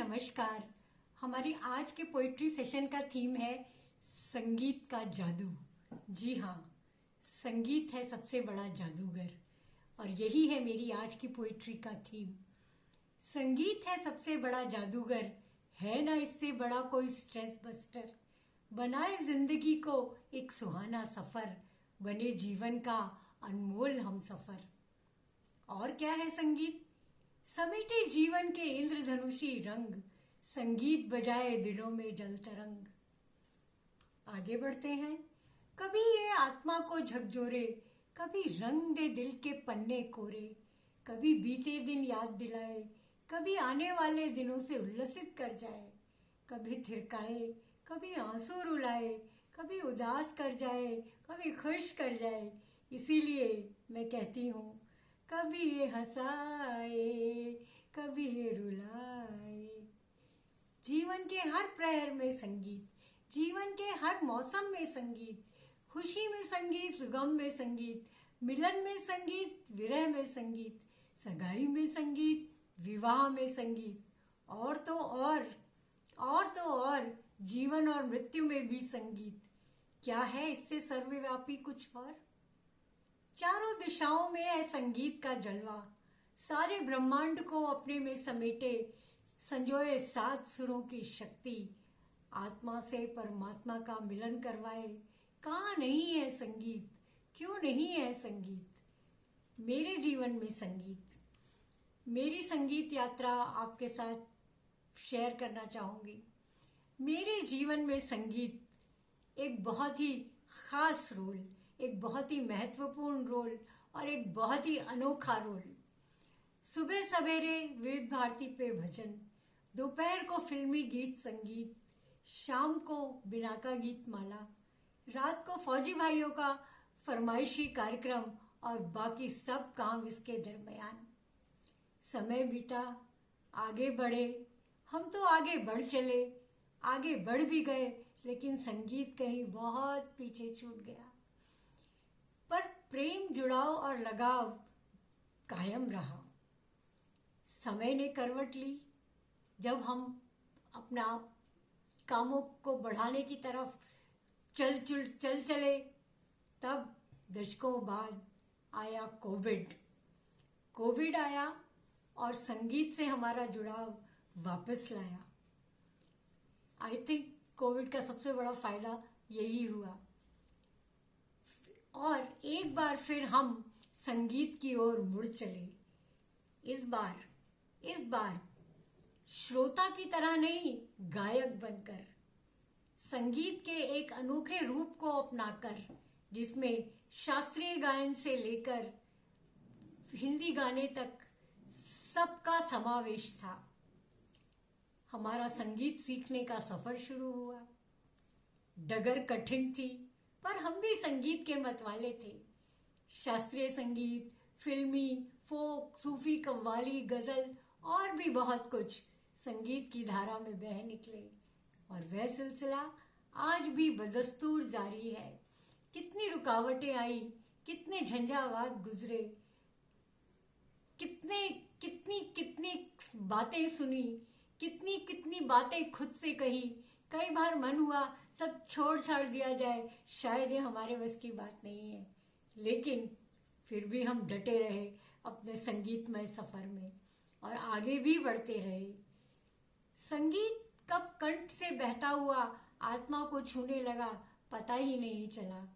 नमस्कार। हमारी आज के पोइट्री सेशन का थीम है संगीत का जादू। जी हाँ, संगीत है सबसे बड़ा जादूगर और यही है मेरी आज की पोइट्री का थीम। संगीत है सबसे बड़ा जादूगर, है ना इससे बड़ा कोई स्ट्रेस बस्टर। बनाए जिंदगी को एक सुहाना सफर, बने जीवन का अनमोल हम सफर। और क्या है संगीत? समेटे जीवन के इंद्रधनुषी रंग, संगीत बजाए दिलों में जल तरंग। आगे बढ़ते हैं। कभी ये आत्मा को झकझोरे, कभी रंग दे दिल के पन्ने कोरे। कभी बीते दिन याद दिलाए, कभी आने वाले दिनों से उल्लसित कर जाए। कभी थिरकाए, कभी आंसू रुलाए, कभी उदास कर जाए, कभी खुश कर जाए। इसीलिए मैं कहती हूँ, कभी ये हंसाए, कभी ये रुलाए। जीवन के हर प्रहर में संगीत, जीवन के हर मौसम में संगीत। खुशी में संगीत, गम में संगीत, मिलन में संगीत, विरह में संगीत, सगाई में संगीत, विवाह में संगीत। और तो और जीवन और मृत्यु में भी संगीत। क्या है इससे सर्वव्यापी कुछ और? चारों दिशाओं में है संगीत का जलवा, सारे ब्रह्मांड को अपने में समेटे, संजोए सात सुरों की शक्ति। आत्मा से परमात्मा का मिलन करवाए। कहाँ नहीं है संगीत, क्यों नहीं है संगीत? मेरे जीवन में संगीत, मेरी संगीत यात्रा आपके साथ शेयर करना चाहूंगी। मेरे जीवन में संगीत एक बहुत ही खास रोल, एक बहुत ही महत्वपूर्ण रोल और एक बहुत ही अनोखा रोल। सुबह सवेरे विविध भारती पे भजन, दोपहर को फिल्मी गीत संगीत, शाम को बिना का गीत माला, रात को फौजी भाइयों का फरमाइशी कार्यक्रम और बाकी सब काम इसके दरमियान। समय बीता, आगे बढ़े, हम तो आगे बढ़ चले, आगे बढ़ भी गए, लेकिन संगीत कहीं बहुत पीछे छूट गया। पर प्रेम, जुड़ाव और लगाव कायम रहा। समय ने करवट ली। जब हम अपना कामों को बढ़ाने की तरफ चल चले, तब दशकों बाद आया कोविड आया और संगीत से हमारा जुड़ाव वापस लाया। आई थिंक कोविड का सबसे बड़ा फायदा यही हुआ। और एक बार फिर हम संगीत की ओर मुड़ चले। इस बार श्रोता की तरह नहीं, गायक बनकर, संगीत के एक अनोखे रूप को अपनाकर, जिसमें शास्त्रीय गायन से लेकर हिंदी गाने तक सबका समावेश था। हमारा संगीत सीखने का सफर शुरू हुआ। डगर कठिन थी, पर हम भी संगीत के मतवाले थे। शास्त्रीय संगीत, फिल्मी, फोक, सूफी, कव्वाली, गजल और भी बहुत कुछ संगीत की धारा में बह निकले और वह सिलसिला आज भी बदस्तूर जारी है। कितनी रुकावटें आई, कितने झंझावात गुजरे, कितनी बातें सुनी, कितनी बातें खुद से कही। कई बार मन हुआ सब छोड़ छाड़ दिया जाए, शायद ये हमारे बस की बात नहीं है, लेकिन फिर भी हम डटे रहे अपने संगीतमय सफर में और आगे भी बढ़ते रहे। संगीत कब कंठ से बहता हुआ आत्मा को छूने लगा, पता ही नहीं चला।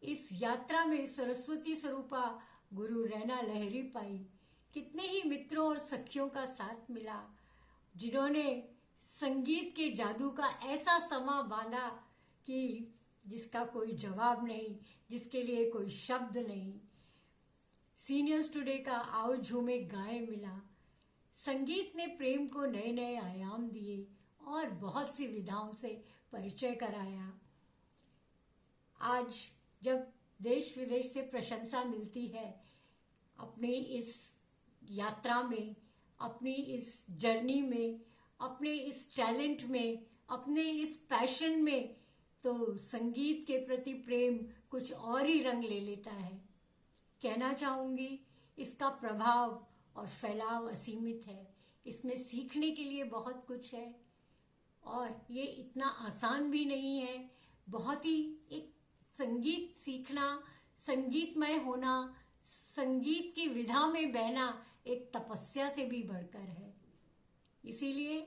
इस यात्रा में सरस्वती स्वरूपा गुरु रैना लहरी पाई। कितने ही मित्रों और सखियों का साथ मिला, जिन्होंने संगीत के जादू का ऐसा समा बांधा कि जिसका कोई जवाब नहीं, जिसके लिए कोई शब्द नहीं। सीनियर्स टुडे का आओ झूमे गाए मिला। संगीत ने प्रेम को नए नए आयाम दिए और बहुत सी विधाओं से परिचय कराया। आज जब देश विदेश से प्रशंसा मिलती है अपने इस यात्रा में, अपनी इस जर्नी में, अपने इस टैलेंट में, अपने इस पैशन में, तो संगीत के प्रति प्रेम कुछ और ही रंग ले लेता है। कहना चाहूंगी, इसका प्रभाव और फैलाव असीमित है। इसमें सीखने के लिए बहुत कुछ है और ये इतना आसान भी नहीं है। बहुत ही एक संगीत सीखना, संगीतमय होना, संगीत की विधा में बहना एक तपस्या से भी बढ़कर है। इसीलिए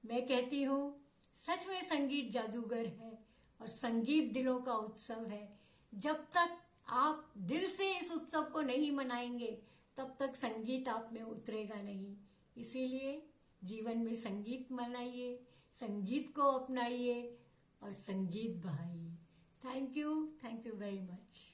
मैं कहती हूँ सच में संगीत जादूगर है और संगीत दिलों का उत्सव है। जब तक आप दिल से इस उत्सव को नहीं मनाएंगे तब तक संगीत आप में उतरेगा नहीं। इसीलिए जीवन में संगीत मनाइए, संगीत को अपनाइए और संगीत बहाइए। Thank you very much.